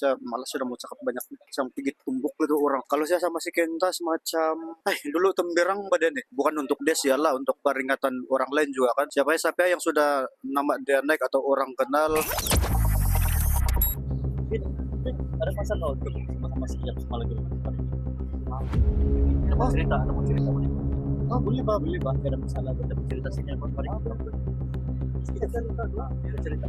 Saya malas sudah mau cakap banyak macam pigit tumbuk gitu orang. Kalau saya sama si Kenta semacam, dulu temberang badan nih. Bukan untuk dia sialah, untuk peringatan orang lain juga kan. Siapa yang sudah nama dia naik atau orang kenal. Ada masalah untuk sama-sama siap sama lagi. Ada mau cerita boleh? Oh boleh pak. Tidak ada masalah, ada cerita sini apa mari kita cerita.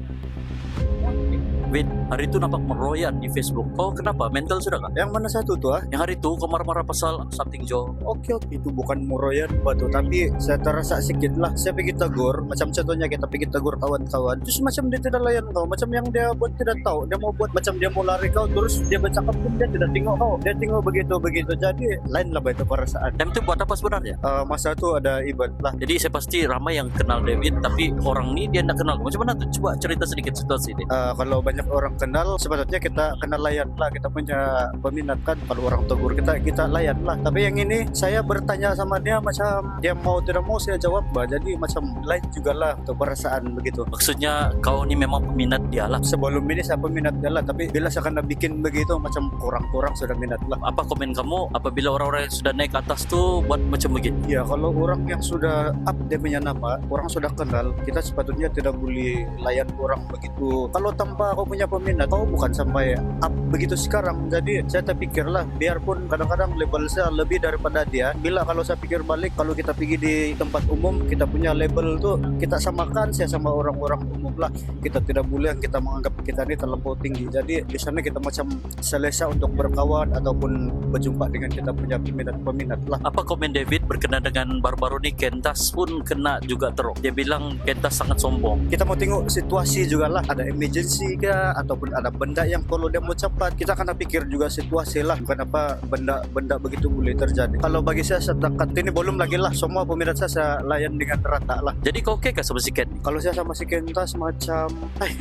Wait, hari itu nampak meroyan di Facebook. Oh, kenapa? Mental sudah nggak? Yang mana satu tuh ah? Yang hari itu kau marah-marah pasal something Joe. Oke, itu bukan muroyan batu, tapi saya terasa sedikit lah. Saya pergi tegur, macam contohnya kita pergi tegur kawan-kawan. Terus macam dia tidak layan kau, macam yang dia buat tidak tahu. Dia mau buat macam dia mau lari kau, terus dia bercakap pun dia tidak tengok kau. Dia tengok begitu. Jadi lain lah itu perasaan. Dan itu buat apa sebenarnya? Masa itu ada event lah. Jadi saya pasti ramai yang kenal David, tapi orang ini dia tidak kenal. Macam mana tuh? Coba cerita sedikit situasi ini. Kalau banyak orang kenal, sebetulnya kita kenal layan lah. Kita punya peminat kan. Kalau orang tegur kita layan lah. Tapi yang ini saya bertanya sama dia macam dia mau tidak mau saya jawab bah. Jadi macam lain juga lah untuk perasaan begitu. Maksudnya kau ini memang peminat dia lah. Sebelum ini saya peminat dia lah. Tapi bila saya kena bikin begitu macam kurang sudah minat lah. Apa komen kamu apabila orang-orang yang sudah naik ke atas tuh buat macam begini? Ya kalau orang yang sudah up dia punya nama, orang sudah kenal, kita sepatutnya tidak boleh layan orang begitu. Kalau tanpa kau punya peminat, kau bukan sampai up begitu sekarang. Jadi saya terpikir lah, biarpun kadang-kadang label saya lebih daripada dia. Bila kalau saya pikir balik, kalau kita pergi di tempat umum, kita punya label tuh kita samakan saya sama orang-orang umum lah. Kita tidak boleh kita menganggap kita ini terlampau tinggi. Jadi di sana kita macam selesa untuk berkawan ataupun berjumpa dengan kita punya peminat lah. Apa komen David berkenaan dengan baru-baru ini Kentas pun kena juga teruk. Dia bilang Kentas sangat sombong. Kita mau tengok situasi juga lah, ada emergency kah ataupun ada benda yang perlu dia mau cepat. Kita akan pikir juga situasi lah, kenapa benda begitu boleh terjadi. Kalau bagi saya setakat ini belum lagi lah, semua peminat saya layan dengan rata lah. Jadi kau oke kah sama si Ken? Kalau saya sama si Kenta semacam,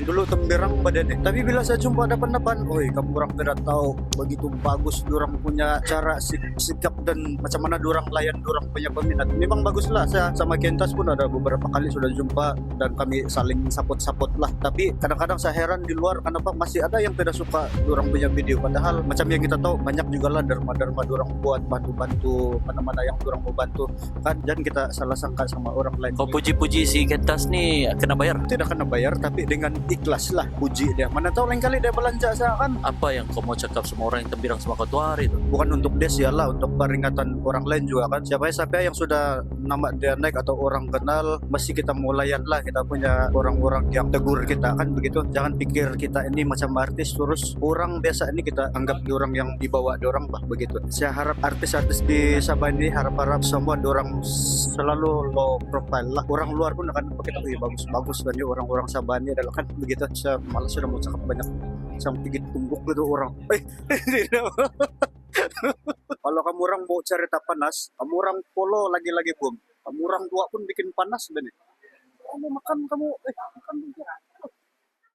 dulu temberang badannya. Tapi bila saya jumpa depan-depan, kamu orang tidak tahu begitu bagus orang punya cara sikap dan macam mana orang layan orang punya peminat. Memang bagus lah, saya sama Kentas pun ada beberapa kali sudah jumpa dan kami saling support lah. Tapi kadang-kadang saya heran di luar kenapa masih ada yang tidak suka orang punya video. Padahal macam yang kita tahu banyak juga lah derma-derma orang buat bantu-bantu mana-mana yang orang mau bantu kan. Dan kita salah sangka sama orang lain. Kau puji-puji si Kentas nih kena bayar? Tidak kena bayar tapi dengan ikhlas lah puji dia. Mana tahu lain kali dia belanja saya kan. Apa yang kau mau cakap sama orang yang tembirang sama kau tuh hari itu? Bukan untuk dia sialah, untuk peringatan orang lain juga kan. Siapa yang sudah nama dia naik atau orang kenal, mesti kita mau layan lah. Kita punya orang-orang yang tegur kita kan begitu. Jangan pikir kita ini macam artis terus orang biasa ini kita anggap orang yang dibawa orang bah begitu. Saya harap artis-artis di Sabah ini harap semua orang selalu low profile lah. Orang luar pun akan kita bagus kan orang-orang Sabah ini adalah kan begitu. Saya malas sudah mau cakap banyak sampai pigit tumbuk gitu orang. Kalau kamu orang mau cerita panas, kamu orang polo lagi-lagi boom. Kamu orang tua pun bikin panas benih. Kamu makan